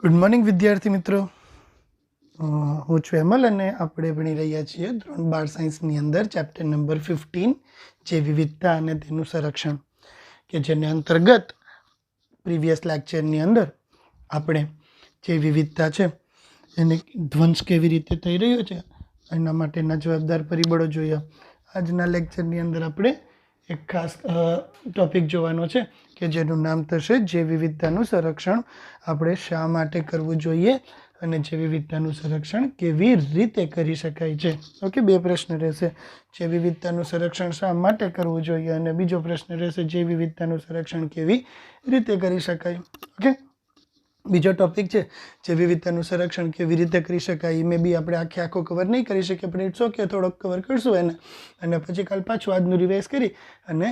Good morning વિદ્યાર્થી મિત્રો, હું છું હેમલ અને આપણે ભણી રહ્યા છીએ ધોરણ 12 સાયન્સની અંદર ચેપ્ટર નંબર 15 જે વિવિધતા અને તેનું સંરક્ષણ, કે જેને અંતર્ગત પ્રીવિયસ લેક્ચરની અંદર આપણે જે વિવિધતા છે એને ધ્વંસ કેવી રીતે થઈ રહ્યો છે એના માટેના જવાબદાર પરિબળો જોયા. આજના લેક્ચરની અંદર આપણે એક ખાસ ટોપિક જોવાનો છે કે જેનું નામ થશે જે વિવિધતાનું સંરક્ષણ આપણે શા માટે કરવું જોઈએ અને જે વિવિધતાનું સંરક્ષણ કેવી રીતે કરી શકાય છે. ઓકે, બે પ્રશ્ન રહેશે, જે વિવિધતાનું સંરક્ષણ શા માટે કરવું જોઈએ અને બીજો પ્રશ્ન રહેશે જે વિવિધતાનું સંરક્ષણ કેવી રીતે કરી શકાય. ઓકે, બીજો ટોપિક છે જે વિવિધતાનું સંરક્ષણ કેવી રીતે કરી શકાય. એ મે બી આપણે આખો કવર નહીં કરી શકીએ પણ ઇટ્સ ઓકે, થોડોક કવર કરશું એને અને પછી કાલ પાછું આજનું રિવાઇઝ કરી અને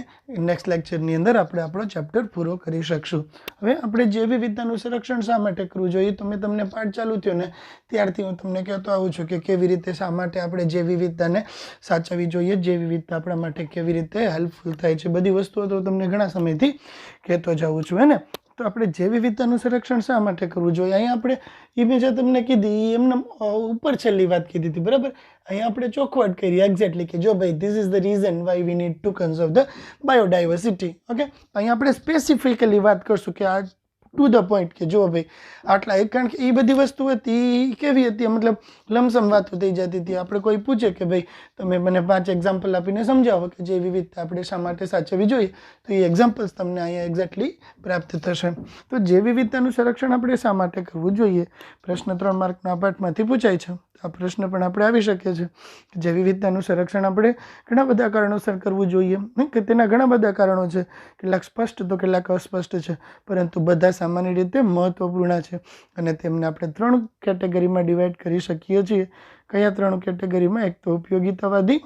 નેક્સ્ટ લેક્ચરની અંદર આપણે આપણો ચેપ્ટર પૂરો કરી શકશું. હવે આપણે જે વિવિધતાનું સંરક્ષણ શા માટે કરવું જોઈએ, તો મેં તમને પાઠ ચાલુ થયો ને ત્યારથી હું તમને કહેતો આવું છું કે કેવી રીતે શા માટે આપણે જે વિવિધતાને સાચવવી જોઈએ, જે વિવિધતા આપણા માટે કેવી રીતે હેલ્પફુલ થાય છે. બધી વસ્તુઓ તો તમને ઘણા સમયથી કહેતો જાઉં છું હે ને. તો આપણે જે વિવિધતાનું સંરક્ષણ શા માટે કરવું જોઈએ, અહીંયા આપણે ઇમેજ તમને કીધી એમને ઉપર છેલ્લી વાત કીધી હતી, બરાબર. અહીંયા આપણે ચોખવટ કરી એક્ઝેક્ટલી કે જો ભાઈ this is the reason why we need to conserve the biodiversity. Okay, અહીંયા આપણે સ્પેસિફિકલી વાત કરશું કે આ ટુ ધ પોઈન્ટ કે જો ભાઈ આટલા, કારણ કે એ બધી વસ્તુ હતી કેવી હતી, મતલબ લમસમ વાતો થઈ જતી હતી. આપણે કોઈ પૂછે કે ભાઈ તમે મને 5 એક્ઝામ્પલ આપીને સમજાવો કે જે વિવિધતા આપણે શા માટે સાચવવી જોઈએ, તો એ એક્ઝામ્પલ્સ તમને અહીંયા એક્ઝેક્ટલી પ્રાપ્ત થશે. તો જે વિવિધતાનું સંરક્ષણ આપણે શા માટે કરવું જોઈએ, પ્રશ્ન 3 માર્કના પાઠમાંથી પૂછાય છે. આ પ્રશ્ન પણ આપણે આવી શકે છે કે જે વિવિધતાનું સંરક્ષણ આપણે ઘણા બધા કારણોસર કરવું જોઈએ, કે તેના ઘણા બધા કારણો છે, કેટલાક સ્પષ્ટ તો કેટલાક અસ્પષ્ટ છે, પરંતુ બધા સામાન્ય રીતે મહત્વપૂર્ણ છે અને તેમને આપણે 3 કેટેગરીમાં ડિવાઈડ કરી શકીએ છીએ. કયા 3 કેટેગરીમાં? એક તો ઉપયોગિતાવાદી,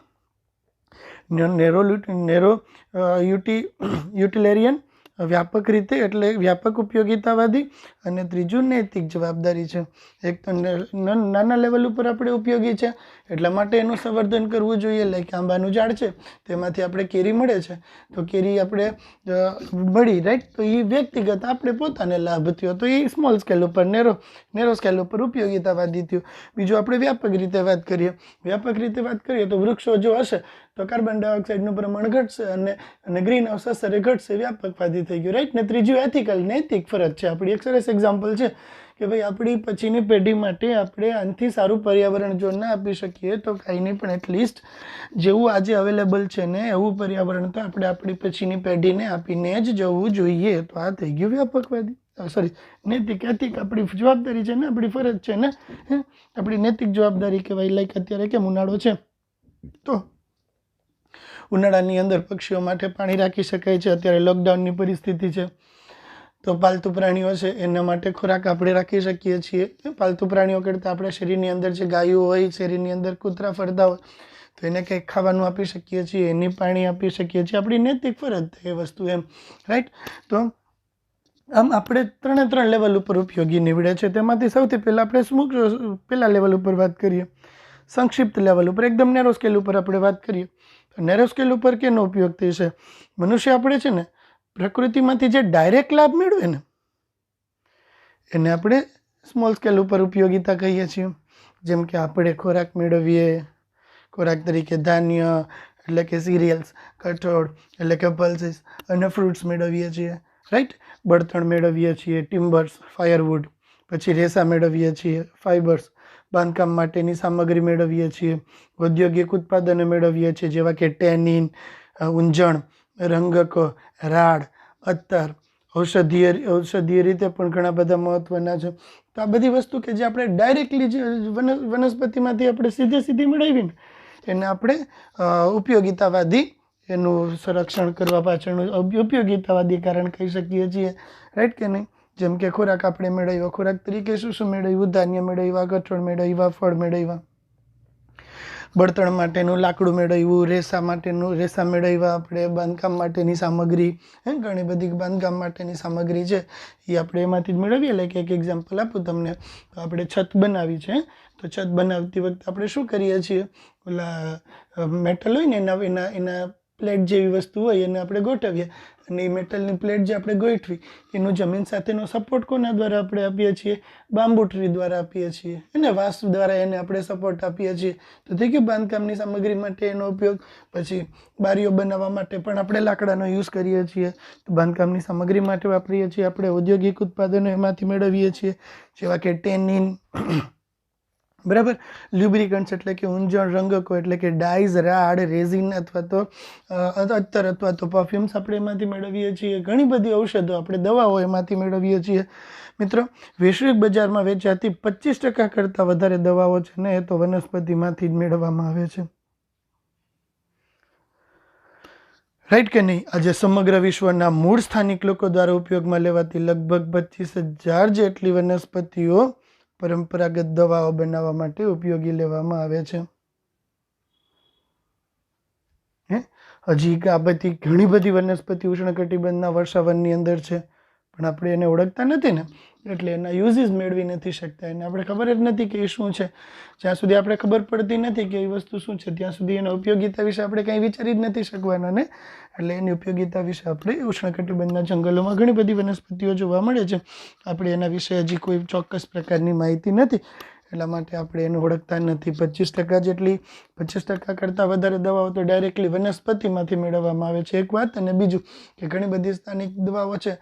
નેરો યુટિલેરિયન, વ્યાપક રીતે એટલે વ્યાપક ઉપયોગિતાવાદી, અને ત્રીજું નૈતિક જવાબદારી છે. એક તો નાના લેવલ ઉપર આપણે ઉપયોગી છે એટલા માટે એનું સંવર્ધન કરવું જોઈએ. લાઈક આંબાનું ઝાડ છે, તેમાંથી આપણે કેરી મળે છે, તો કેરી આપણે મળી, રાઈટ, તો એ વ્યક્તિગત આપણે પોતાને લાભ થયો, તો એ સ્મોલ સ્કેલ ઉપર નેરો સ્કેલ ઉપર ઉપયોગિતાવાદી થયું. બીજું આપણે વ્યાપક રીતે વાત કરીએ તો વૃક્ષો જો હશે તો કાર્બન ડાયોક્સાઇડનું પ્રમાણ ઘટશે અને ગ્રીન હાઉસ અસર ઘટશે, વ્યાપકવાદી થઈ ગયું, રાઈટ ને. ત્રીજું એથિકલ, નૈતિક ફરજ છે. આપણી એક સરસ એક્ઝામ્પલ છે કે ભાઈ આપણી પછીની પેઢી માટે આપણે આનાથી સારું પર્યાવરણ જો ના આપી શકીએ તો કાંઈ નહીં પણ એટલીસ્ટ જેવું આજે અવેલેબલ છે ને એવું પર્યાવરણ તો આપણે આપણી પછીની પેઢીને આપીને જ જવું જોઈએ. તો આ થઈ ગયું વ્યાપકવાદી, સોરી નૈતિક. એથિક આપણી જવાબદારી છે ને, આપણી ફરજ છે ને, આપણી નૈતિક જવાબદારી કહેવાય. લાઈક અત્યારે કેમ ઉનાળો છે તો ઉનાળાની અંદર પક્ષીઓ માટે પાણી રાખી શકાય છે. અત્યારે લોકડાઉનની પરિસ્થિતિ છે તો પાલતુ પ્રાણીઓ છે એના માટે ખોરાક આપણે રાખી શકીએ છીએ. પાલતુ પ્રાણીઓ કરતાં આપણા શરીરની અંદર જે ગાયો હોય, શરીરની અંદર કૂતરા ફરતા હોય તો એને કંઈક ખાવાનું આપી શકીએ છીએ, એને પાણી આપી શકીએ છીએ. આપણી નૈતિક ફરજ એ વસ્તુ એમ, રાઈટ. તો આમ આપણે 3 લેવલ ઉપર ઉપયોગી નીવડે છે. તેમાંથી સૌથી પહેલાં આપણે પહેલા લેવલ ઉપર વાત કરીએ, સંક્ષિપ્ત લેવલ ઉપર, એકદમ નેરો સ્કેલ ઉપર આપણે વાત કરીએ. નેરો સ્કેલ ઉપર કેનો ઉપયોગ થઈ છે? મનુષ્ય આપણે છે ને પ્રકૃતિમાંથી જે ડાયરેક્ટ લાભ મેળવે ને એને આપણે સ્મોલ સ્કેલ ઉપર ઉપયોગિતા કહીએ છીએ. જેમ કે આપણે ખોરાક મેળવીએ, ખોરાક તરીકે ધાન્ય એટલે કે સિરિયલ્સ, કઠોળ એટલે કે પલ્સીસ અને ફ્રૂટ્સ મેળવીએ છીએ, રાઈટ. બળતણ મેળવીએ છીએ, ટિમ્બર્સ, ફાયરવુડ, પછી રેસા મેળવીએ છીએ, ફાઇબર્સ, બાંધકામ માટેની સામગ્રી મેળવીએ છીએ, ઔદ્યોગિક ઉત્પાદનો મેળવીએ છીએ જેવા કે ટેનિન, ઊંજણ, રંગકો, રાડ, અત્તર, ઔષધીય રીતે પણ ઘણા બધા મહત્વના છે. તો આ બધી વસ્તુ કે જે આપણે ડાયરેક્ટલી જે વનસ્પતિમાંથી આપણે સીધી મેળવીને એને આપણે ઉપયોગિતાવાદી, એનું સંરક્ષણ કરવા પાછળનું ઉપયોગિતાવાદી કારણ કહી શકીએ છીએ, રાઈટ કે નહીં. જેમ કે ખોરાક આપણે મેળવ્યો, ખોરાક તરીકે શું મેળવ્યું? ધાન્ય મેળવ્યા, કઠોળ મેળવ્યા, ફળ મેળવ્યા, બળતણ માટેનું લાકડું મેળવ્યું, રેસા મેળવ્યા, આપણે બાંધકામ માટેની સામગ્રી, ઘણી બધી બાંધકામ માટેની સામગ્રી છે એ આપણે એમાંથી જ મેળવીએ. લાઈક એક એક્ઝામ્પલ આપું તમને, તો આપણે છત બનાવી છે, તો છત બનાવતી વખતે આપણે શું કરીએ છીએ, ઓલા મેટલ હોય ને એના પ્લેટ જેવી વસ્તુ હોય એને આપણે ગોઠવીએ અને એ મેટલની પ્લેટ જે આપણે ગોઠવી એનું જમીન સાથેનો સપોર્ટ કોના દ્વારા આપણે આપીએ છીએ? બાંબુ ટ્રી દ્વારા આપીએ છીએ, અને વાંસ દ્વારા એને આપણે સપોર્ટ આપીએ છીએ. તો થઈ ગયું બાંધકામની સામગ્રી માટે એનો ઉપયોગ. પછી બારીઓ બનાવવા માટે પણ આપણે લાકડાનો યુઝ કરીએ છીએ. તો બાંધકામની સામગ્રી માટે વાપરીએ છીએ આપણે. ઔદ્યોગિક ઉત્પાદનો એમાંથી મેળવીએ છીએ, જેવા કે ટેનિન, બરાબર. લ્યુબ્રિકન્ટ્સ એટલે કે ઊંજણ રંગકો એટલે કે ડાઈઝ, રાડ, રેઝિન અથવા તો અત્તર અથવા તો પરફ્યુમ્સ આપણે એમાંથી મેળવીએ છીએ. ઘણી બધી ઔષધો આપણે દવાઓ એમાંથી મેળવીએ છીએ. મિત્રો, વૈશ્વિક બજારમાં વેચાતી 25% કરતાં વધારે દવાઓ છે ને એ તો વનસ્પતિમાંથી જ મેળવવામાં આવે છે. રાઈટ કે નહીં? આજે સમગ્ર વિશ્વના મૂળ સ્થાનિક લોકો દ્વારા ઉપયોગમાં લેવાતી લગભગ 25,000 જેટલી વનસ્પતિઓ પરંપરાગત દવાઓ બનાવવા માટે ઉપયોગી લેવામાં આવે છે. હજી આ બધી ઘણી બધી વનસ્પતિ ઉષ્ણકટિબંધના વર્ષાવનની અંદર છે, પણ આપણે એને ઓળખતા નથી ને, એટલે એના યુઝીસ મેળવી નથી શકતા. એને આપણે ખબર જ નથી કે એ શું છે. જ્યાં સુધી આપણે ખબર પડતી નથી કે એ વસ્તુ શું છે, ત્યાં સુધી એના ઉપયોગિતા વિશે આપણે કંઈ વિચારી જ નથી શકવાના ને. એટલે એની ઉપયોગિતા વિશે આપણે ઉષ્ણકટિબંધના જંગલોમાં ઘણી બધી વનસ્પતિઓ જોવા મળે છે. આપણે એના વિશે હજી કોઈ ચોક્કસ પ્રકારની માહિતી નથી, એટલા માટે આપણે એને ઓળખતા નથી. 25% જેટલી 25% કરતાં વધારે દવાઓ તો ડાયરેક્ટલી વનસ્પતિમાંથી મેળવવામાં આવે છે, એક વાત. અને બીજું કે ઘણી બધી સ્થાનિક દવાઓ છે,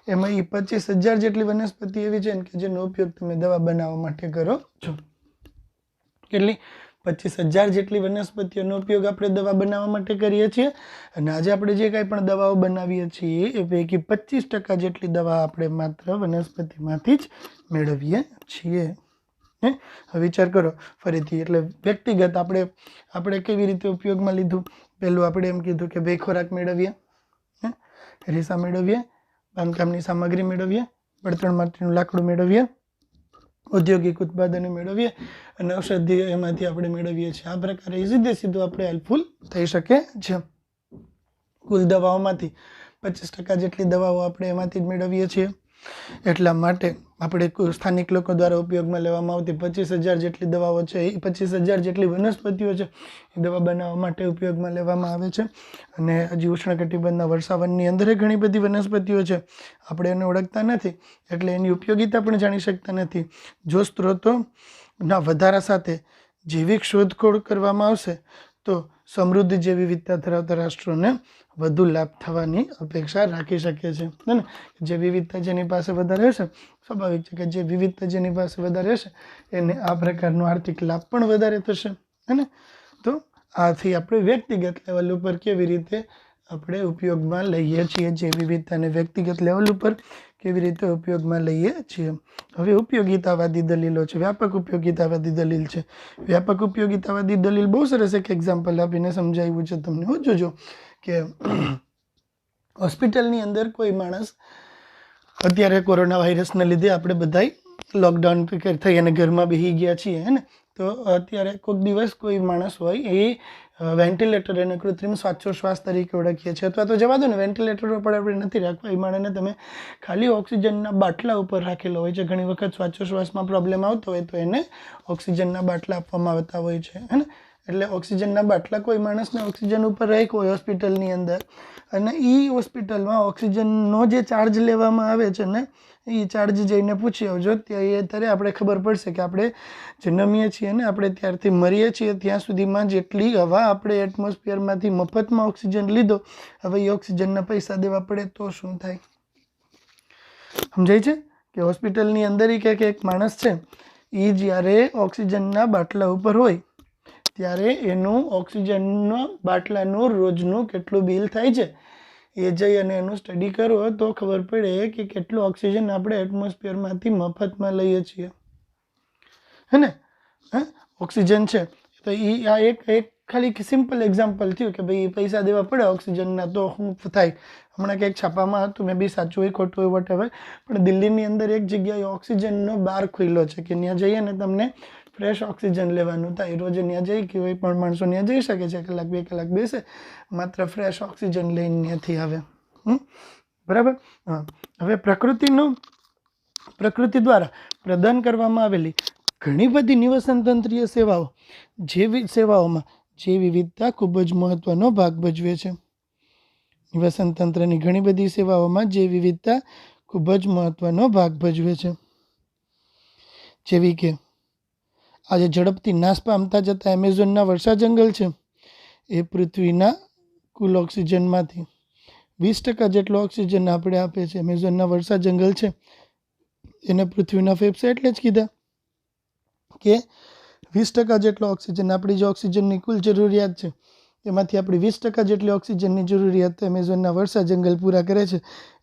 એમાં એ 25,000 જેટલી વનસ્પતિ એવી છે કે જેનો ઉપયોગ તમે દવા બનાવવા માટે કરો છો. કેટલી? 25,000 જેટલી વનસ્પતિઓનો ઉપયોગ આપણે દવા બનાવવા માટે કરીએ છીએ. અને આજે આપણે જે કાંઈ પણ દવાઓ બનાવીએ છીએ એ પૈકી 25% જેટલી દવા આપણે માત્ર વનસ્પતિમાંથી જ મેળવીએ છીએ. હવે વિચાર કરો ફરીથી. એટલે વ્યક્તિગત આપણે કેવી રીતે ઉપયોગમાં લીધું? પહેલું આપણે એમ કીધું કે ભાઈ ખોરાક મેળવીએ, રેસા મેળવીએ, બાંધકામની સામગ્રી મેળવીએ, બળતણ માટેનું લાકડું મેળવીએ, ઔદ્યોગિક ઉત્પાદનો મેળવીએ, અને ઔષધિ એમાંથી આપણે મેળવીએ છીએ. આ પ્રકારે સીધું આપણે હેલ્પફુલ થઈ શકે છે. કુલ દવાઓમાંથી 25% જેટલી દવાઓ આપણે એમાંથી જ મેળવીએ છીએ. એટલા માટે આપણે સ્થાનિક લોકો દ્વારા ઉપયોગમાં લેવામાં આવતી 25,000 જેટલી દવાઓ છે, એ 25,000 જેટલી વનસ્પતિઓ છે એ દવા બનાવવા માટે ઉપયોગમાં લેવામાં આવે છે. અને હજી ઉષ્ણકટિબંધના વર્ષાવનની અંદર ઘણી બધી વનસ્પતિઓ છે, આપણે એને ઓળખતા નથી, એટલે એની ઉપયોગિતા પણ જાણી શકતા નથી. જો સ્ત્રોતોના વધારા સાથે જૈવિક શોધખોળ કરવામાં આવશે તો સમૃદ્ધ જૈવ વિવિધતા ધરાવતા રાષ્ટ્રોને વધુ લાભ થવાની અપેક્ષા રાખી શકે છે. ને જે વિવિધતા જેની પાસે વધારે હશે, સ્વાભાવિક છે કે જે વિવિધતા જેની પાસે વધારે હશે એને આ પ્રકારનો આર્થિક લાભ પણ વધારે થશે. ને તો આથી આપણે વ્યક્તિગત લેવલ ઉપર કેવી રીતે આપણે ઉપયોગમાં લઈએ છીએ, જે વિવિધતાને વ્યક્તિગત લેવલ ઉપર કેવી રીતે ઉપયોગમાં લઈએ છીએ. હવે ઉપયોગિતાવાદી દલીલો છે. વ્યાપક ઉપયોગિતાવાદી દલીલ છે. વ્યાપક ઉપયોગિતાવાદી દલીલ બહુ સરસ એક એક્ઝામ્પલ આપીને સમજાવ્યું છે તમને. હું જોજો કે હોસ્પિટલની અંદર કોઈ માણસ, અત્યારે કોરોના વાયરસના લીધે આપણે બધાય લોકડાઉન થઈ અને ઘરમાં બેસી ગયા છીએ, ને તો અત્યારે કોઈક દિવસ કોઈ માણસ હોય એ વેન્ટિલેટર એને કૃત્રિમ શ્વાસોશ્વાસ તરીકે ઓળખીએ છીએ, અથવા તો જવા દો ને, વેન્ટિલેટર પર આપણે નથી રાખવા. એ માણસને તમે ખાલી ઓક્સિજનના બાટલા ઉપર રાખેલો હોય છે. ઘણી વખત શ્વાસોશ્વાસમાં પ્રોબ્લેમ આવતો હોય તો એને ઓક્સિજનના બાટલા આપવામાં આવતા હોય છે. એટલે ઓક્સિજનના બાટલા કોઈ માણસને ઓક્સિજન ઉપર રાખ્યો હોય હોસ્પિટલની અંદર, અને એ હોસ્પિટલમાં ઓક્સિજનનો જે ચાર્જ લેવામાં આવે છે ને, એ ચાર્જ જઈને પૂછી આવજો. ત્યારે આપણે ખબર પડશે કે આપણે જન્મીએ છીએ ને આપણે ત્યારથી મરીએ છીએ ત્યાં સુધીમાં જેટલી હવા આપણે એટમોસ્ફિયરમાંથી મફતમાં ઓક્સિજન લીધો, હવે એ ઓક્સિજનના પૈસા દેવા પડે તો શું થાય? સમજાય છે કે હોસ્પિટલની અંદર એક માણસ છે, એ જ્યારે ઓક્સિજનના બાટલા ઉપર હોય ત્યારે એનું ઓક્સિજનના બાટલાનું રોજનું કેટલું બિલ થાય છે એ જઈ અને એનું સ્ટડી કરો તો ખબર પડે કે કેટલું ઓક્સિજન આપણે એટમોસ્ફિયરમાંથી મફતમાં લઈએ છીએ. હે ને? ઓક્સિજન છે તો એ આ એક ખાલી સિમ્પલ એક્ઝામ્પલ થયું કે ભાઈ પૈસા દેવા પડે ઓક્સિજનના તો શું થાય. હમણાં કંઈક છાપામાં હતું, મેં બી સાચું હોય ખોટું હોય વોટ એવર, પણ દિલ્હીની અંદર એક જગ્યાએ ઓક્સિજનનો બાર ખુલ્લો છે કે ત્યાં જઈએ ને તમને ફ્રેશ ઓક્સિજન લેવાનું થાય. રોજ ત્યાં જઈ કે કોઈ પણ માણસો ત્યાં જઈ શકે છે, કલાક 2 કલાક બેસે, માત્ર ફ્રેશ ઓક્સિજન લઈને ત્યાંથી આવે. બરાબર. હા, હવે પ્રકૃતિ દ્વારા પ્રદાન કરવામાં આવેલી ઘણી બધી નિવસનતંત્રીય સેવાઓ, જેવી સેવાઓમાં જૈવ વિવિધતા ખૂબ જ મહત્વનો ભાગ ભજવે છે. નિવસન તંત્રની ઘણી બધી સેવાઓમાં જૈવ વિવિધતા ખૂબ જ મહત્વનો ભાગ ભજવે છે. જેવી કે આજે ઝડપથી નાશ પામતા જતા એમેઝોનના વર્ષા જંગલ છે એ પૃથ્વીના કુલ ઓક્સિજનમાંથી 20% જેટલો ઓક્સિજન આપણે આપે છે. એમેઝોનના વર્ષા જંગલ છે એને પૃથ્વીના ફેફસા એટલે જ કીધા કે 20% જેટલો ઓક્સિજન, આપણી જે ઓક્સિજનની કુલ જરૂરિયાત છે એમાંથી આપણી 20% જેટલી ઓક્સિજનની જરૂરિયાત તો એમેઝોનના વર્ષા જંગલ પૂરા કરે છે.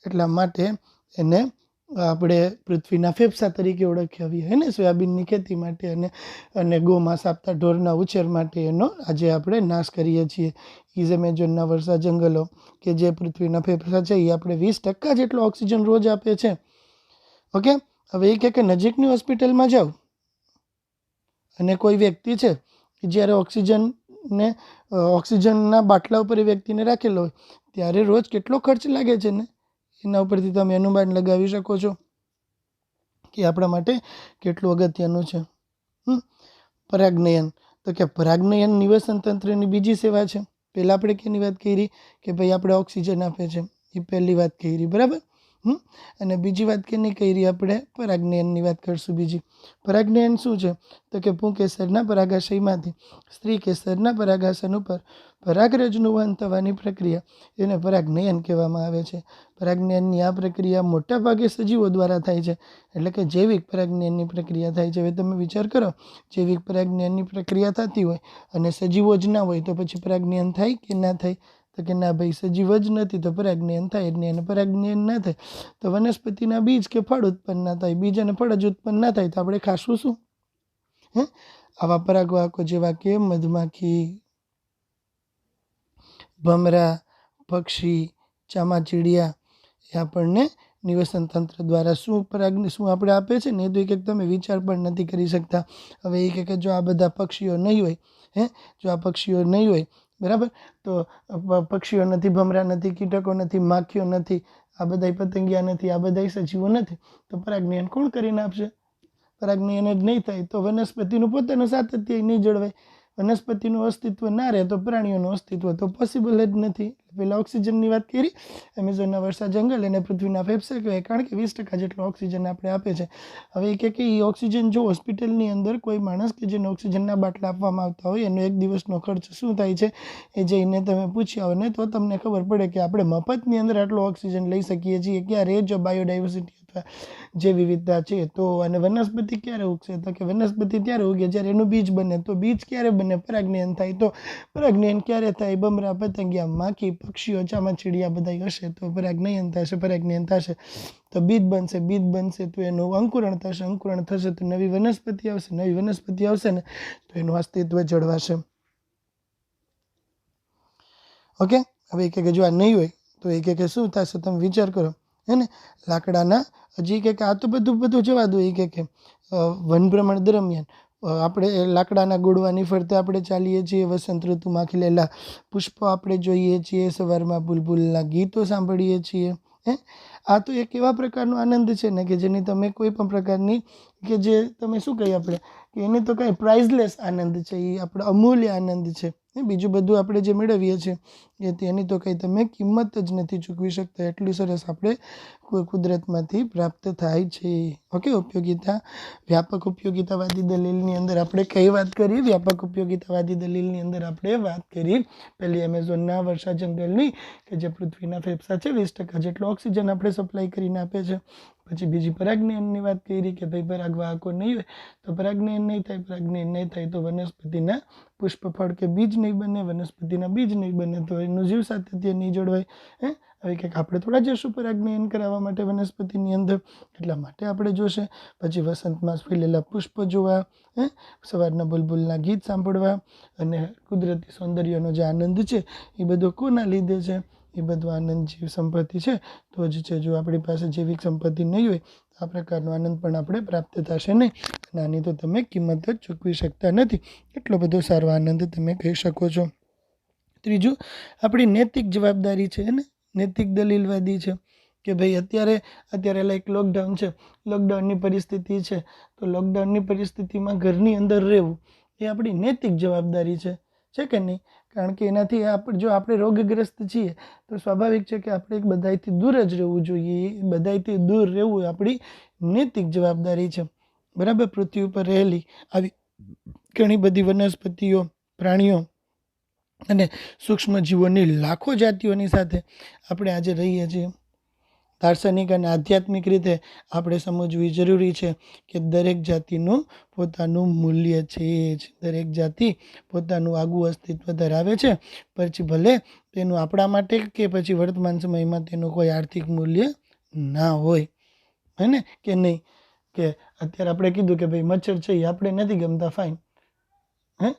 એટલા માટે એને આપણે પૃથ્વીના ફેફસા તરીકે ઓળખાવીએ હે ને. સોયાબીનની ખેતી માટે અને ગોમાંસ આપતા ઢોરના ઉછેર માટે એનો આજે આપણે નાશ કરીએ છીએ. એમેઝોનના વર્ષા જંગલો કે જે પૃથ્વીના ફેફસા છે એ આપણે 20% જેટલો ઓક્સિજન રોજ આપે છે. ઓકે, હવે એ કે નજીકની હોસ્પિટલમાં જાઓ અને કોઈ વ્યક્તિ છે જ્યારે ઓક્સિજનના બાટલા ઉપર એ વ્યક્તિને રાખેલો હોય ત્યારે રોજ કેટલો ખર્ચ લાગે છે ને એના ઉપરથી તમે અનુમાન લગાવી શકો છો કે આપણા માટે કેટલું અગત્યનું છે. પરાગનયન, તો કે પરાગનયન નિવસન તંત્રની બીજી સેવા છે. પહેલાં આપણે કેની વાત કરી કે ભાઈ આપણે ઓક્સિજન આપે છે, એ પહેલી વાત કરી, બરાબર. અને બીજી વાત કેની કરી આપણે? પરાગનયનની વાત કરશું. બીજી પરાગનયન શું છે? તો કે પુંકેસરના પરાગાશયમાંથી સ્ત્રી કેસરના પરાગાસન ઉપર પરાગરજનું વહન થવાની પ્રક્રિયા એને પરાગનયન કહેવામાં આવે છે. પરાગનયનની આ પ્રક્રિયા મોટા ભાગે સજીવો દ્વારા થાય છે, એટલે કે જૈવિક પરાગનયનની પ્રક્રિયા થાય છે. હવે તમે વિચાર કરો, જૈવિક પરાગનયનની પ્રક્રિયા થતી હોય અને સજીવો જ ના હોય તો પછી પરાગનયન થાય કે ના થાય? તો કે ના ભાઈ, સજીવ જ નથી તો પરાગનયન થાય જ નહીં. અને પરાગનયન ના થાય તો વનસ્પતિના બીજ કે ફળ ઉત્પન્ન ના થાય. બીજ અને ફળ જ ઉત્પન્ન ના થાય તો આપણે ખાશું શું? આવા પરાગવાહકો જેવા કે મધમાખી, ભમરા, પક્ષી, ચામાચીડિયા એ આપણને નિવસન તંત્ર દ્વારા શું આપણે આપે છે ને એ તો એક તમે વિચાર પણ નથી કરી શકતા. હવે એ કે જો આ બધા પક્ષીઓ નહીં હોય, જો આ પક્ષીઓ નહીં હોય, બરાબર, તો પક્ષીઓ નથી, ભમરા નથી, કીટકો નથી, માખીઓ નથી, આ બધા પતંગિયા નથી, આ બધા સજીવો નથી, તો પરાગનયન કોણ કરીને આપશે? પરાગનયન જ નહીં થાય તો વનસ્પતિનું પોતાનું સાતત્ય નહીં જળવાય. વનસ્પતિનું અસ્તિત્વ ના રહે તો પ્રાણીઓનું અસ્તિત્વ તો પોસિબલ જ નથી. પહેલાં ઓક્સિજનની વાત કરી, એમેઝોનના વર્ષા જંગલ અને પૃથ્વીના ફેફસા કહેવાય, કારણ કે 20% જેટલો ઓક્સિજન આપણે આપે છે. હવે એ કે એ ઓક્સિજન જો હોસ્પિટલની અંદર કોઈ માણસ કે જેને ઓક્સિજનના બાટલા આપવામાં આવતા હોય એનો એક દિવસનો ખર્ચ શું થાય છે એ જઈને તમે પૂછ્યા હોય ને તો તમને ખબર પડે કે આપણે મફતની અંદર આટલો ઓક્સિજન લઈ શકીએ છીએ. ક્યારે? જો બાયોડાયવર્સિટી અથવા જે વિવિધતા છે તો. અને વનસ્પતિ ક્યારે ઉગશે? તો કે વનસ્પતિ ત્યારે ઉગે જ્યારે એનું બીજ બને. તો બીજ ક્યારે બને? પરાગનયન થાય. તો પરાગનયન ક્યારે થાય? ભમરા, પતંગિયા, માખી, પક્ષીઓ, ચામાચીડિયા બધા હશે તો પરાગનયન થશે, પરાગનયન થશે તો બીજ બનશે, બીજ બનશે તો એનું અંકુરણ થશે, અંકુરણ થશે તો નવી વનસ્પતિ આવશે, નવી વનસ્પતિ આવશે ને તો એનું અસ્તિત્વ જળવાશે. ઓકે, હવે એ કે જો આ નહીં હોય તો એ કે શું થશે? તમે વિચાર કરો, હે ને. લાકડાના હજી કે આ તો બધું જવા દો. એ કે વન ભ્રમણ દરમિયાન આપણે લાકડાના ગોળવાની ફરતે આપણે ચાલીએ છીએ, વસંત ઋતુમાં ખીલેલા પુષ્પો આપણે જોઈએ છીએ, સવારમાં બુલબુલના ગીતો સાંભળીએ છીએ. આ તો એક એવા પ્રકારનો આનંદ છે ને કે જેની તમે કોઈ પણ પ્રકારની કે જે તમે શું કહીએ આપણે કે એની તો કંઈ પ્રાઇઝલેસ આનંદ છે, એ આપણો અમૂલ્ય આનંદ છે. બીજું બધું આપણે જે મેળવીએ છીએ એની તો કંઈ તમે કિંમત જ નથી ચૂકવી શકતા. એટલી સરસ આપણે કુદરતમાંથી પ્રાપ્ત થાય છે. ઓકે, ઉપયોગિતા, વ્યાપક ઉપયોગિતાવાદી દલીલની અંદર આપણે કઈ વાત કરી? વ્યાપક ઉપયોગિતાવાદી દલીલની અંદર આપણે વાત કરી પહેલી એમેઝોનના વર્ષા જંગલની કે જે પૃથ્વીના ફેફસા છે, 20% જેટલો ઓક્સિજન આપણે સપ્લાય કરીને આપે છે. પછી બીજી પરાગનયનની વાત કરી કે ભાઈ પરાગવાહકો નહીં હોય તો પરાગનયન નહીં થાય. પરાગનયન નહીં થાય તો વનસ્પતિના પુષ્પ, ફળ કે બીજ નહીં બને. વનસ્પતિના બીજ નહીં બને તો એનું જીવ સાતત્ય નહીં જળવાય. હવે કંઈક આપણે થોડા જશું પરાગનયન કરાવવા માટે વનસ્પતિની અંદર, એટલા માટે આપણે જોશે. પછી વસંતમાં ફૂલેલા પુષ્પ જોવા, સવારના બુલબુલના ગીત સાંભળવા અને કુદરતી સૌંદર્યનો જે આનંદ છે એ બધો કોના લીધે છે? એ બધો આનંદ જીવ સંપત્તિ છે તો જ છે. જો આપણી પાસે જૈવિક સંપત્તિ નહીં હોય આ પ્રકારનો આનંદ પણ આપણે પ્રાપ્ત થશે નહીં. અને આની તો તમે કિંમત જ ચૂકવી શકતા નથી. એટલો બધો સારો આનંદ તમે કહી શકો છો. ત્રીજું, આપણી નૈતિક જવાબદારી છે ને નૈતિક દલીલવાદી છે કે ભાઈ અત્યારે લાઈક લોકડાઉન છે, લોકડાઉનની પરિસ્થિતિ છે તો લોકડાઉનની પરિસ્થિતિમાં ઘરની અંદર રહેવું એ આપણી નૈતિક જવાબદારી છે કે નહીં? કારણ કે એનાથી જો આપણે રોગગ્રસ્ત છીએ તો સ્વાભાવિક છે કે આપણે બધાથી દૂર જ રહેવું જોઈએ. બધાથી દૂર રહેવું આપણી નૈતિક જવાબદારી છે. બરાબર. પૃથ્વી ઉપર રહેલી આવી ઘણી બધી વનસ્પતિઓ, પ્રાણીઓ અને સૂક્ષ્મ જીવોની લાખો જાતિઓની સાથે આપણે આજે રહીએ છીએ. દાર્શનિક અને આધ્યાત્મિક રીતે આપણે સમજવી જરૂરી છે કે દરેક જાતિનું પોતાનું મૂલ્ય છે જ. દરેક જાતિ પોતાનું આગવું અસ્તિત્વ ધરાવે છે. પછી ભલે તેનું આપણા માટે કે પછી વર્તમાન સમયમાં તેનું કોઈ આર્થિક મૂલ્ય ના હોય, હે ને કે નહીં. કે અત્યારે આપણે કીધું કે ભાઈ મચ્છર છે એ આપણે નથી ગમતા, ફાઇન, હે,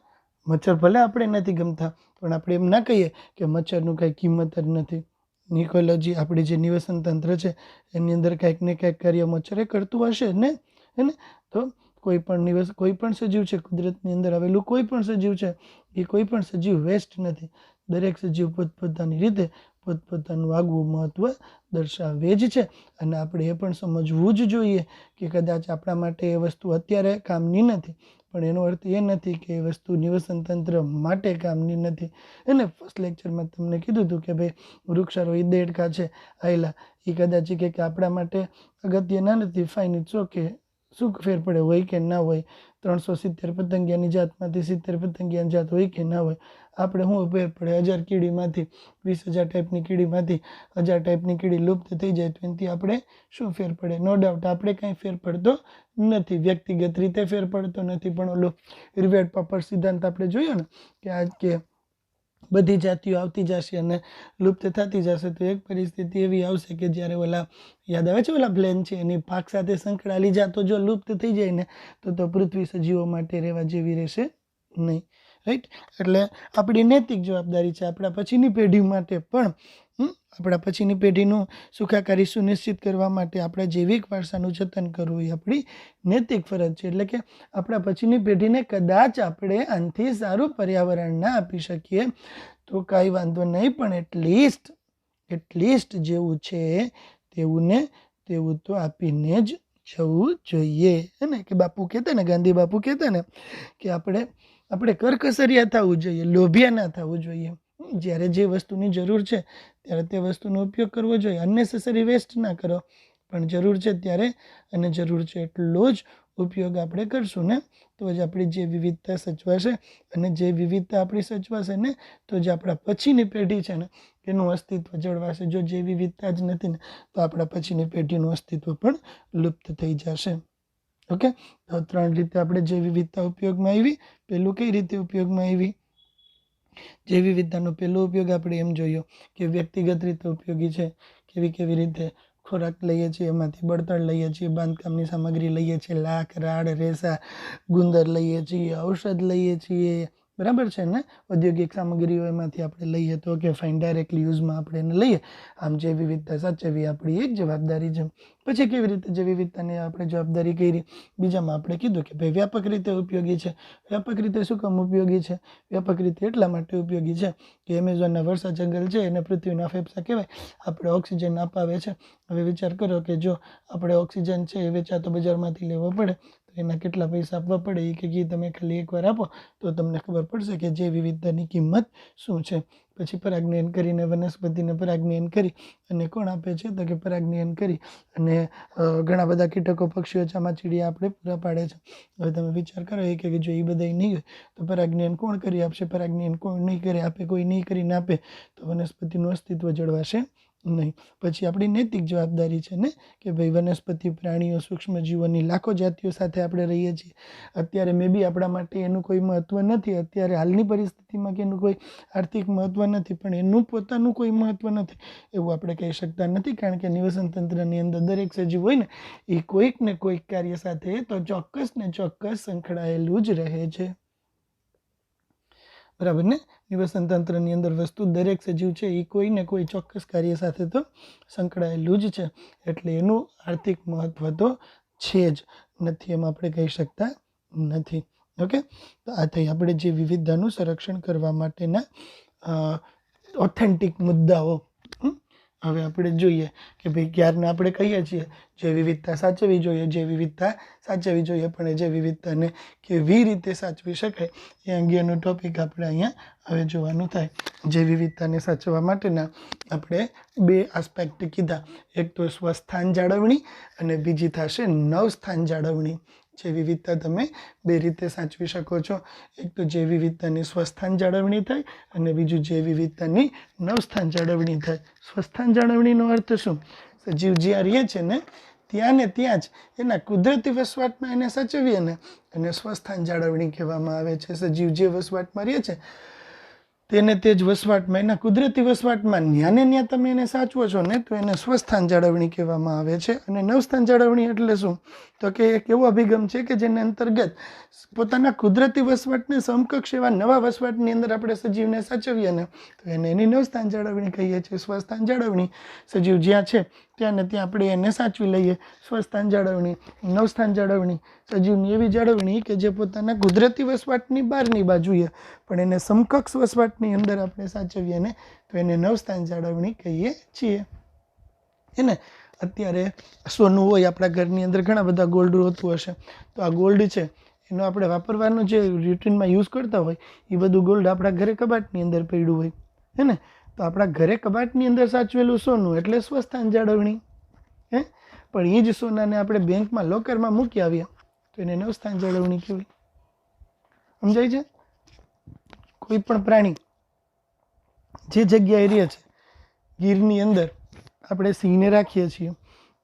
મચ્છર ભલે આપણે નથી ગમતા, પણ આપણે એમ ના કહીએ કે મચ્છરનું કાંઈ કિંમત જ નથી. નિકોલોજી, આપણી જે નિવસન તંત્ર છે એની અંદર કાંઈક ને કાંઈક કાર્ય મચ્છરે કરતું હશે ને, હે ને. તો કોઈ પણ સજીવ છે, કુદરતની અંદર આવેલું કોઈ પણ સજીવ છે, એ કોઈ પણ સજીવ વેસ્ટ નથી. દરેક સજીવ પોતપોતાની રીતે પોતપોતાનું આગવું મહત્ત્વ દર્શાવે જ છે. અને આપણે એ પણ સમજવું જ જોઈએ કે કદાચ આપણા માટે એ વસ્તુ અત્યારે કામની નથી, પણ એનો અર્થ એ નથી કે એ વસ્તુ નિવસન તંત્ર માટે કામની નથી. એને ફર્સ્ટ લેક્ચરમાં તમને કીધું હતું કે ભાઈ વૃક્ષારોહી દેડકા છે આયલા, એ કદાચ કે આપણા માટે અગત્યના નથી, ફાઇન, ઇટ્સ ઓકે. શું ફેર પડે, હોય કે ના હોય? 370 પતંગિયાની જાતમાંથી 70 પતંગિયાની જાત હોય કે ના હોય? આપણે શું ફેર પડે? 1000 કીડીમાંથી 20,000 ટાઈપની કીડીમાંથી 1000 ટાઈપની કીડી લુપ્ત થઈ જાય તો એનાથી આપણે શું ફેર પડે? નો ડાઉટ આપણે કાંઈ ફેર પડતો નથી, વ્યક્તિગત રીતે ફેર પડતો નથી. પણ ઓલો રિવેટ પાપડ સિદ્ધાંત આપણે જોયો ને કે બધી જાતિઓ આવતી જશે અને લુપ્ત થતી જશે, તો એક પરિસ્થિતિ એવી આવશે કે જ્યારે ઓલા, યાદ આવે છે ઓલા પ્લેન છે એની પાક સાથે સંકળાયેલી જાતો જો લુપ્ત થઈ જાય ને તો પૃથ્વી સજીવો માટે રહેવા જેવી રહેશે નહીં. રાઈટ. એટલે આપણી નૈતિક જવાબદારી છે આપણા પછીની પેઢી માટે પણ, આપણા પછીની પેઢીનું સુખાકારી સુનિશ્ચિત કરવા માટે આપણા જૈવિક વારસાનું જતન કરવું એ આપણી નૈતિક ફરજ છે. એટલે કે આપણા પછીની પેઢીને કદાચ આપણે આનાથી સારું પર્યાવરણ ના આપી શકીએ તો કાંઈ વાંધો નહીં, પણ એટલીસ્ટ જેવું છે તેવું તો આપીને જ જવું જોઈએ. હે ને. કે બાપુ કહેતા ને, ગાંધી બાપુ કહેતા ને કે આપણે કરકસરિયા થવું જોઈએ, લોભિયા ના થવું જોઈએ. જ્યારે જે વસ્તુની જરૂર છે ત્યારે તે વસ્તુનો ઉપયોગ કરવો જોઈએ. અનનેસેસરી વેસ્ટ ના કરો, પણ જરૂર છે ત્યારે અને જરૂર છે એટલો જ ઉપયોગ આપણે કરશું ને તો જ આપણી જે વિવિધતા સચવાશે. અને જે વિવિધતા આપણી સચવાશે ને તો જ આપણા પછીની પેઢી છે ને એનું અસ્તિત્વ જળવાશે. જો જે વિવિધતા જ નથી ને તો આપણા પછીની પેઢીનું અસ્તિત્વ પણ લુપ્ત થઈ જશે. ઓકે. તો 3 રીતે આપણે જે વિવિધતા ઉપયોગમાં આવી. પહેલું કઈ રીતે ઉપયોગમાં આવી? જે વિવિધતાનો પહેલો ઉપયોગ આપણે એમ જોયો કે વ્યક્તિગત રીતે ઉપયોગી છે. કેવી રીતે? ખોરાક લઈએ છીએ, એમાંથી બળતણ લઈએ છીએ, બાંધકામની સામગ્રી લઈએ છીએ, લાખ, રાડ, રેસા, ગુંદર લઈએ છીએ, ઔષધ લઈએ છીએ, બરાબર છે ને. ઔદ્યોગિક સામગ્રીઓ એમાંથી આપણે લઈએ તો કે ફાઇન, ડાયરેક્ટલી યુઝમાં આપણે એને લઈએ. આમ જે વિવિધતા સાચવવી આપણી એક જવાબદારી છે. પછી કેવી રીતે જે વિવિધતાની આપણે જવાબદારી કરી? બીજામાં આપણે કીધું કે ભાઈ વ્યાપક રીતે ઉપયોગી છે. વ્યાપક રીતે શું કામ ઉપયોગી છે? વ્યાપક રીતે એટલા માટે ઉપયોગી છે કે એમેઝોનના વર્ષા જંગલ છે એને પૃથ્વીના ફેફસા કહેવાય, આપણે ઓક્સિજન અપાવે છે. હવે વિચાર કરો કે જો આપણે ઓક્સિજન છે એ વેચાતો બજારમાંથી લેવો પડે તો એના કેટલા પૈસા આપવા પડે, એ કે તમે ખાલી એકવાર આપો તો તમને ખબર પડશે કે જે વિવિધતાની કિંમત શું છે. પછી પરાગનયન કરીને વનસ્પતિને પરાગનયન કરી અને કોણ આપે છે તો કે પરાગનયન કરી અને ઘણા બધા કીટકો, પક્ષીઓ, ચામાચીડિયા આપણે પૂરા પાડે છે. હવે તમે વિચાર કરો કે જો એ બધા નહીં હોય તો પરાગનયન કોણ કરી આપશે? પરાગનયન કોણ નહીં કરી આપે? કોઈ નહીં કરીને આપે તો વનસ્પતિનું અસ્તિત્વ જળવાશે નહીં. પછી આપણી નૈતિક જવાબદારી છે ને કે ભાઈ વનસ્પતિ, પ્રાણીઓ, સૂક્ષ્મ જીવોની લાખો જાતિઓ સાથે આપણે રહીએ છીએ. અત્યારે મે બી આપણા માટે એનું કોઈ મહત્ત્વ નથી, અત્યારે હાલની પરિસ્થિતિમાં કે એનું કોઈ આર્થિક મહત્ત્વ નથી, પણ એનું પોતાનું કોઈ મહત્ત્વ નથી એવું આપણે કહી શકતા નથી. કારણ કે નિવસન તંત્રની અંદર દરેક સજીવ હોય ને એ કોઈક ને કોઈક કાર્ય સાથે તો ચોક્કસ ને ચોક્કસ સંકળાયેલું જ રહે છે. બરાબર ને. નિવસન તંત્રની અંદર વસ્તુ દરેક સજીવ છે એ કોઈ ને કોઈ ચોક્કસ કાર્ય સાથે તો સંકળાયેલું જ છે. એટલે એનું આર્થિક મહત્ત્વ તો છે જ નથી એમ આપણે કહી શકતા નથી. ઓકે. તો આ થઈ આપણે જે વિવિધતાનું સંરક્ષણ કરવા માટેના ઓથેન્ટિક મુદ્દાઓ. હવે આપણે જોઈએ કે ભાઈ ક્યારને આપણે કહીએ છીએ જૈવ વિવિધતા સાચવવી જોઈએ, જૈવ વિવિધતા સાચવવી જોઈએ, પણ એ જૈવ વિવિધતાને કેવી રીતે સાચવી શકાય એ અંગેનો ટોપિક આપણે અહીંયા હવે જોવાનું થાય. જૈવ વિવિધતાને સાચવવા માટેના આપણે 2 આસ્પેક્ટ કીધા, એક તો સ્વસ્થાન જાળવણી અને બીજી થશે નવસ્થાન જાળવણી. જૈવ વિવિધતા તમે 2 રીતે સાચવી શકો છો. એક તો જૈવ વિવિધતાની સ્વસ્થાન જાળવણી થાય અને બીજું જૈવ વિવિધતાની નવસ્થાન જાળવણી થાય. સ્વસ્થાન જાળવણીનો અર્થ શું? સજીવ જ્યાં રહે છે ને ત્યાં જ એના કુદરતી વસવાટમાં એને સાચવીએ ને એને સ્વસ્થાન જાળવણી કહેવામાં આવે છે. સજીવ જે વસવાટમાં રહે છે તેને તે જ વસવાટમાં, એના કુદરતી વસવાટમાં ન્યાં તમે એને સાચવો છો ને તો એને સ્વસ્થાન જાળવણી કહેવામાં આવે છે. અને નવસ્થાન જાળવણી એટલે શું? તો કે એક એવો અભિગમ છે કે જેને અંતર્ગત પોતાના કુદરતી વસવાટને સમકક્ષ એવા નવા વસવાટની અંદર આપણે સજીવને સાચવીએ ને તો એને એની નવસ્થાન જાળવણી કહીએ છીએ. સ્વસ્થાન જાળવણી સજીવ જ્યાં છે ત્યાં આપણે એને સાચવી લઈએ. સ્વસ્થાન જાળવણી. નવસ્થાન જાળવણી સજીવની એવી જાળવણી કે જે પોતાના કુદરતી વસવાટની બહારની બાજુએ પણ એને સમકક્ષ વસવાટની અંદર આપણે સાચવીએ ને તો એને નવસ્થાન જાળવણી કહીએ છીએ. એને અત્યારે સોનું હોય આપણા ઘરની અંદર, ઘણા બધા ગોલ્ડ હોતું હશે, તો આ ગોલ્ડ છે એનો આપણે વાપરવાનો જે રૂટીનમાં યુઝ કરતા હોય એ બધું ગોલ્ડ આપણા ઘરે કબાટની અંદર પડ્યું હોય હે ને, તો આપણા ઘરે કબાટની અંદર સાચવેલું સોનું એટલે સ્વસ્થાન જાળવણી હે. પણ એ જ સોનાને આપણે બેંકમાં લોકરમાં મૂકી આવીએ તો એને નવસ્થાન જાળવણી કહેવાય. સમજાય છે? કોઈ પણ પ્રાણી જે જગ્યાએ રહે છે, ગીરની અંદર આપણે સિંહને રાખીએ છીએ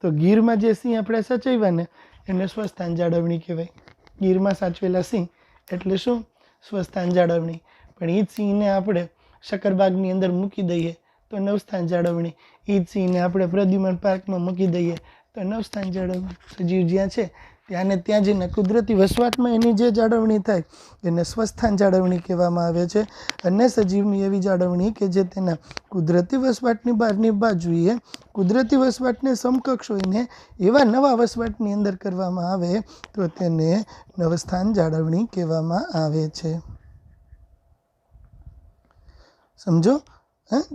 તો ગીરમાં જે સિંહ આપણે સાચવ્યા ને એને સ્વસ્થાન જાળવણી કહેવાય. ગીરમાં સાચવેલા સિંહ એટલે શું? સ્વસ્થાન જાળવણી. પણ એ જ સિંહને આપણે શક્કરબાગની અંદર મૂકી દઈએ તો નવસ્થાન જાળવણી. એ જ સિંહને આપણે પ્રદ્યુમન પાર્કમાં મૂકી દઈએ તો નવસ્થાન જાળવણી. સજીવ જ્યાં છે ત્યાં જઈને કુદરતી વસવાટમાં એની જે જાળવણી થાય એને સ્વસ્થાન જાળવણી કહેવામાં આવે છે. અને સજીવની એવી જાળવણી કે જે તેના કુદરતી વસવાટની બહારની બાજુએ કુદરતી વસવાટને સમકક્ષ હોઈને એવા નવા વસવાટની અંદર કરવામાં આવે તો તેને નવસ્થાન જાળવણી કહેવામાં આવે છે. સમજો?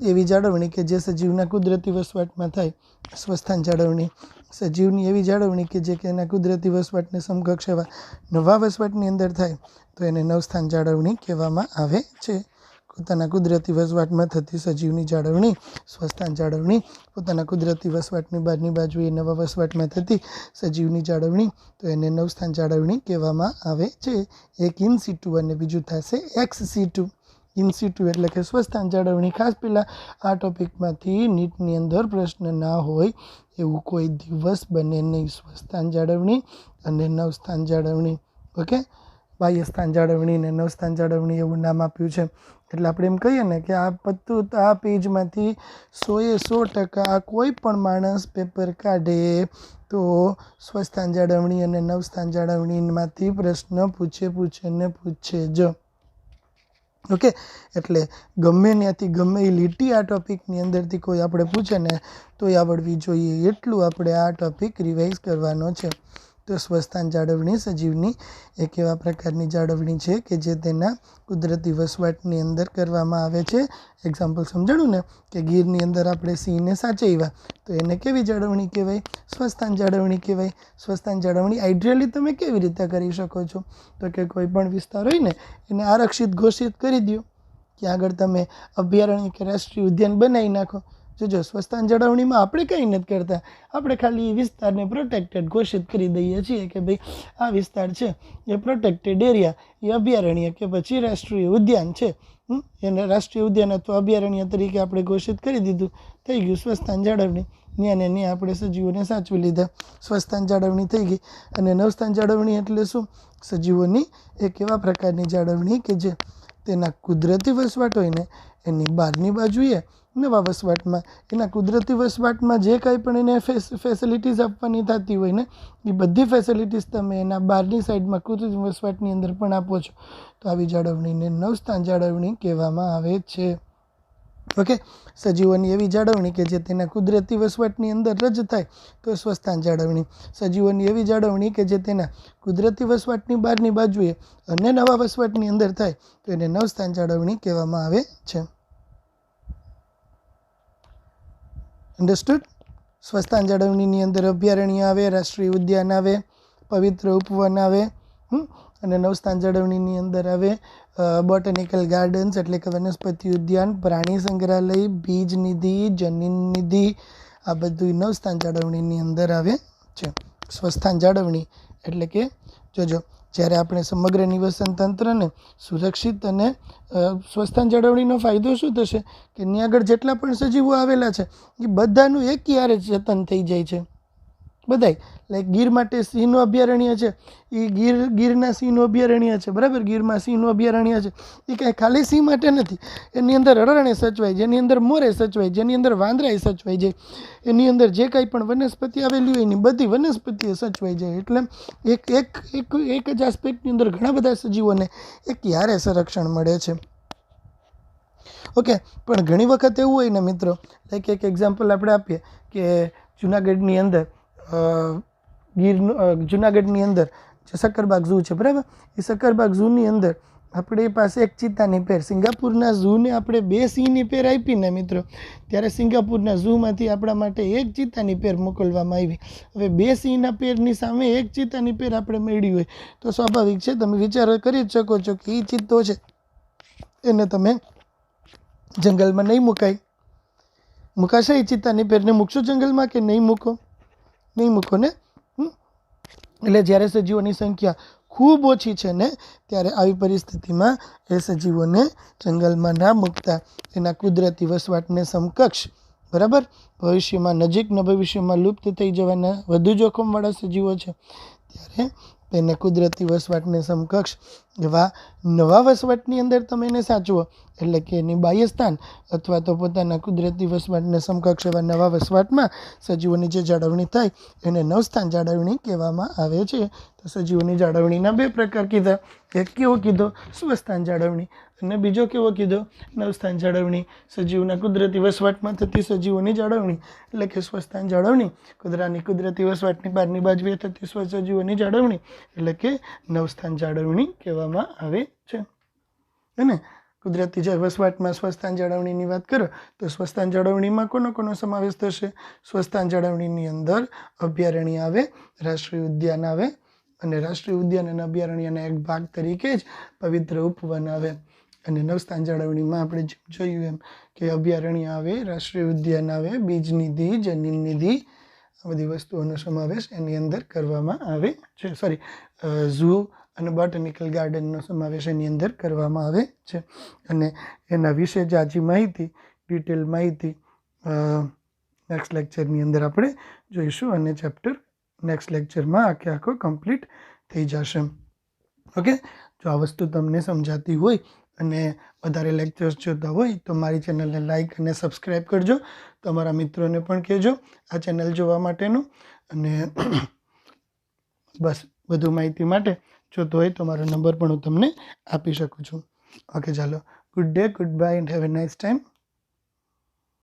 એવી જાળવણી કે જે સજીવના કુદરતી વસવાટમાં થાય સ્વસ્થાન જાળવણી. સજીવની એવી જાળવણી કે જે એના કુદરતી વસવાટને સમકક્ષ એવા નવા વસવાટની અંદર થાય તો એને નવસ્થાન જાળવણી કહેવામાં આવે છે. પોતાના કુદરતી વસવાટમાં થતી સજીવની જાળવણી સ્વસ્થાન જાળવણી. પોતાના કુદરતી વસવાટની બહારની બાજુએ નવા વસવાટમાં થતી સજીવની જાળવણી તો એને નવસ્થાન જાળવણી કહેવામાં આવે છે. એક ઇન સિટુ અને બીજું થશે એક્સ સિટુ. ઇન સિટુ એટલે કે સ્વસ્થાન જાળવણી. ખાસ પેલા આ ટોપિકમાંથી નીટની અંદર પ્રશ્ન ના હોય એવું કોઈ દિવસ બને નહીં. સ્વસ્થાન જાળવણી અને નવસ્થાન જાળવણી. ઓકે, બાહ્ય સ્થાન જાળવણી ને નવસ્થાન જાળવણી એવું નામ આપ્યું છે. એટલે આપણે એમ કહીએ ને કે આ પેજમાંથી 100% કોઈ પણ માણસ પેપર કાઢે તો સ્વસ્થાન જાળવણી અને નવસ્થાન જાળવણીમાંથી પ્રશ્ન પૂછે જ. ઓકે, એટલે ગમે ત્યાંથી ગમે એ લીટી આ ટોપિકની અંદરથી કોઈ આપણે પૂછે ને તોય આવડવી જોઈએ એટલું આપણે આ ટોપિક રિવાઇઝ કરવાનો છે. તો સ્વસ્થાન જાળવણી સજીવની એક એવા પ્રકારની જાળવણી છે કે જે તેના કુદરતી વસવાટની અંદર કરવામાં આવે છે. એક્ઝામ્પલ સમજાણું ને કે ગીરની અંદર આપણે સિંહને સાચવ્યા તો એને કેવી જાળવણી કહેવાય? સ્વસ્થાન જાળવણી કહેવાય. સ્વસ્થાન જાળવણી આઈડિયલી તમે કેવી રીતે કરી શકો છો? તો કે કોઈ પણ વિસ્તાર હોય ને એને આરક્ષિત ઘોષિત કરી દો કે આગળ તમે અભયારણ્ય કે રાષ્ટ્રીય ઉદ્યાન બનાવી નાખો. જો સ્વસ્થાન જાળવણીમાં આપણે કંઈ નથી કરતા, આપણે ખાલી એ વિસ્તારને પ્રોટેક્ટેડ ઘોષિત કરી દઈએ છીએ કે ભાઈ આ વિસ્તાર છે એ પ્રોટેક્ટેડ એરિયા, એ અભયારણ્ય કે પછી રાષ્ટ્રીય ઉદ્યાન છે, એને રાષ્ટ્રીય ઉદ્યાન અથવા અભયારણ્ય તરીકે આપણે ઘોષિત કરી દીધું. થઈ ગયું સ્વસ્થાન જાળવણી. ત્યાં આપણે સજીવોને સાચવી લીધા. સ્વસ્થાન જાળવણી થઈ ગઈ. અને નવસ્થાન જાળવણી એટલે શું? સજીવોની એક એવા પ્રકારની જાળવણી કે જે તેના કુદરતી વસવાટ હોય ને એની બહારની બાજુએ નવા વસવાટમાં એના કુદરતી વસવાટમાં જે કાંઈ પણ એને ફેસિલિટીઝ આપવાની થતી હોય ને એ બધી ફેસિલિટીઝ તમે એના બહારની સાઈડમાં કુદરતી વસવાટની અંદર પણ આપો છો તો આવી જાળવણીને નવસ્થાન જાળવણી કહેવામાં આવે છે. ઓકે, સજીવોની એવી જાળવણી કે જે તેના કુદરતી વસવાટની અંદર જ થાય તો સ્વસ્થાન જાળવણી. સજીવોની એવી જાળવણી કે જે તેના કુદરતી વસવાટની બહારની બાજુએ અને નવા વસવાટની અંદર થાય તો એને નવસ્થાન જાળવણી કહેવામાં આવે છે. અંડરસ્ટુડ? સ્વસ્થાન જાળવણીની અંદર અભયારણ્ય આવે, રાષ્ટ્રીય ઉદ્યાન આવે, પવિત્ર ઉપવન આવે, અને નવસ્થાન જાળવણીની અંદર આવે બોટનિકલ ગાર્ડન્સ એટલે કે વનસ્પતિ ઉદ્યાન, પ્રાણી સંગ્રહાલય, બીજ નિધિ, જનીન નિધિ, આ બધું નવસ્થાન જાળવણીની અંદર આવે છે. સ્વસ્થાન જાળવણી એટલે કે જોજો, જ્યારે આપણે સમગ્ર નિવસન તંત્રને સુરક્ષિત અને સ્વસ્થાન જાળવણીનો ફાયદો શું થશે કે ત્યાં આગળ જેટલા પણ સજીવો આવેલા છે એ બધાનું એક યારે જતન થઈ જાય છે. બધાય લાઈક ગીર માટે સિંહનું અભયારણ્ય છે, એ ગીરના સિંહનું અભયારણ્ય છે, બરાબર? ગીરમાં સિંહનું અભયારણ્ય છે, એ કાંઈ ખાલી સિંહ માટે નથી. એની અંદર રણરણે સચવાય છે, એની અંદર મોરે સચવાય છે, એની અંદર વાંદરાય સચવાય છે, એની અંદર જે કાંઈ પણ વનસ્પતિ આવેલી હોય એની બધી વનસ્પતિઓ સચવાઈ જાય. એટલે એક જ આસ્પેક્ટની અંદર ઘણા બધા સજીવોને એક યારે સંરક્ષણ મળે છે. ઓકે, પણ ઘણી વખત એવું હોય ને મિત્રો, લાઈક એક એક્ઝામ્પલ આપણે આપીએ કે જુનાગઢની અંદર જુનાગઢની અંદર જે સક્કરબાગ ઝૂ છે, બરાબર? એ સક્કરબાગ ઝૂની અંદર આપણી પાસે એક ચિત્તાની પેર, સિંગાપુરના ઝૂને આપણે 2 સિંહની પેર આપીને મિત્રો, ત્યારે સિંગાપુરના ઝૂમાંથી આપણા માટે એક ચિત્તાની પેર મોકલવામાં આવી. હવે 2 સિંહના પેરની સામે એક ચિત્તાની પેર આપણે મેળવી હોય તો સ્વાભાવિક છે, તમે વિચાર કરી જ શકો છો કે એ ચિત્તો છે એને તમે જંગલમાં નહીં મુકાય. મુકાશે એ ચિત્તાની પેરને? મૂકશો જંગલમાં કે નહીં મૂકો? નહીં મૂકો ને. એટલે જ્યારે સજીવોની સંખ્યા ખૂબ ઓછી છે ને, ત્યારે આવી પરિસ્થિતિમાં એ સજીવોને જંગલમાં ના મૂકતા એના કુદરતી વસવાટને સમકક્ષ, બરાબર, ભવિષ્યમાં નજીકના ભવિષ્યમાં લુપ્ત થઈ જવાના વધુ જોખમવાળા સજીવો છે, ત્યારે તેને કુદરતી વસવાટને સમકક્ષ એવા નવા વસવાટની અંદર તમે એને સાચવો, એટલે કે એની બાહ્યસ્થાન અથવા તો પોતાના કુદરતી વસવાટને સમકક્ષ એવા નવા વસવાટમાં સજીવોની જે જાળવણી થાય એને નવસ્થાન જાળવણી કહેવામાં આવે છે. તો સજીવોની જાળવણીના 2 પ્રકાર કીધા. એક કેવો કીધો? સ્વસ્થાન જાળવણી, અને બીજો કેવો કીધો? નવસ્થાન જાળવણી. સજીવના કુદરતી વસવાટમાં થતી સજીવોની જાળવણી એટલે કે સ્વસ્થાન જાળવણી, કુદરતી વસવાટની બહારની બાજુએ થતી સજીવોની જાળવણી એટલે કે નવસ્થાન જાળવણી કહેવામાં આવે છે. અને કુદરતી વસવાટમાં સ્વસ્થાન જાળવણીની વાત કરો તો સ્વસ્થાન જાળવણીમાં કોનો સમાવેશ થશે? સ્વસ્થાન જાળવણીની અંદર અભયારણ્ય આવે, રાષ્ટ્રીય ઉદ્યાન આવે, અને રાષ્ટ્રીય ઉદ્યાન અને અભયારણ્યના એક ભાગ તરીકે જ પવિત્ર ઉપવન આવે. અને નવસ્થાન જાળવણીમાં આપણે જોયું એમ કે અભયારણ્ય આવે, રાષ્ટ્રીય ઉદ્યાન આવે, બીજ નિધિ, જનીન નિધિ, આ બધી વસ્તુઓનો સમાવેશ એની અંદર કરવામાં આવે છે. ઝૂ અને બોટનિકલ ગાર્ડનનો સમાવેશ એની અંદર કરવામાં આવે છે. અને એના વિશે જાજી માહિતી, ડિટેલ માહિતી નેક્સ્ટ લેક્ચરની અંદર આપણે જોઈશું, અને ચેપ્ટર નેક્સ્ટ લેક્ચરમાં આખો કમ્પ્લીટ થઈ જશે. ઓકે, જો આ વસ્તુ તમને સમજાતી હોય અને વધારે લેક્ચર્સ જોતા હોય તો મારી ચેનલને લાઈક અને સબસ્ક્રાઈબ કરજો. તમારા મિત્રોને પણ કહેજો આ ચેનલ જોવા માટેનું. અને બસ વધુ માહિતી માટે જોતો હોય તો મારો નંબર પણ હું તમને આપી શકું છું. ઓકે, ચાલો, good day, good bye and have a nice time.